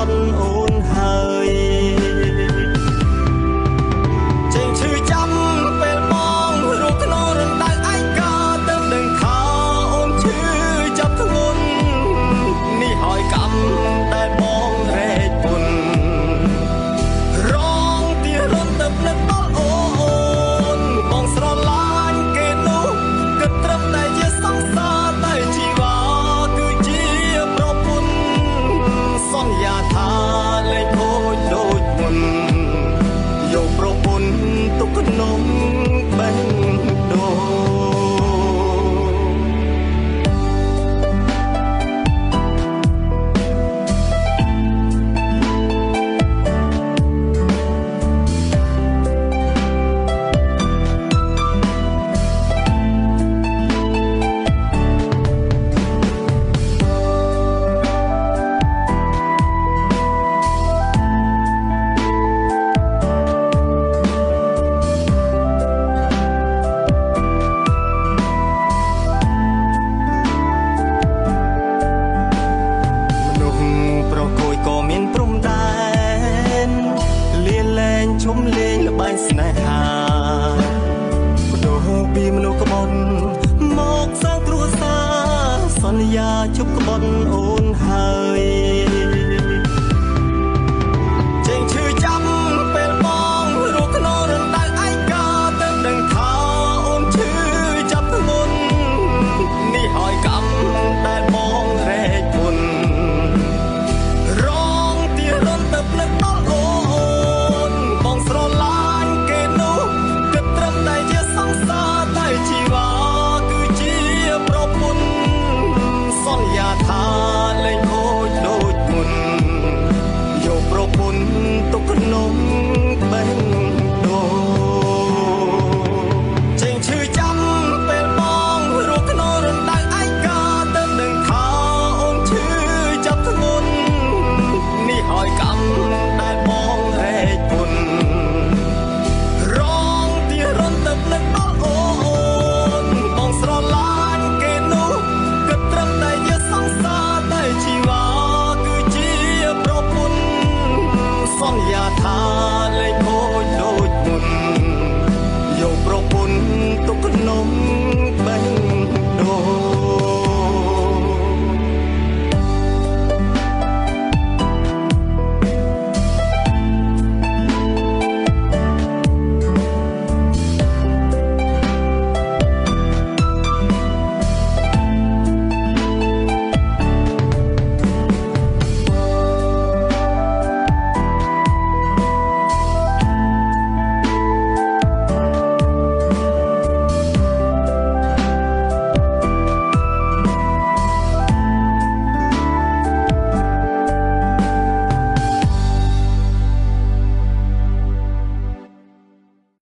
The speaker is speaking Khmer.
នអូនហើយចេញឈឺចាំពេលបងរស់ក្នុងរណ្ដៅឯកាទៅដឹងថាអូនឈឺចាប់ធ្ងន់នេះហើយកម្មដែលបងរែកពុនរងទីរត់ទៅភ្លេចដល់អូនបងស្រឡាញ់គេនោះគិតត្រឹមតែជាសង្សារតែជីវ៉ាគឺជាប្រពន្ធសន្យាថាលែងខូចដូចមុនយកប្រពន្ធទុកក្នុងបេះដូងជុំលេងល្បែងស្នេហាបដូរពីមនុស្សក្បត់មកសាងគ្រួសារសន្យាជប់ក្បត់អូនហើយ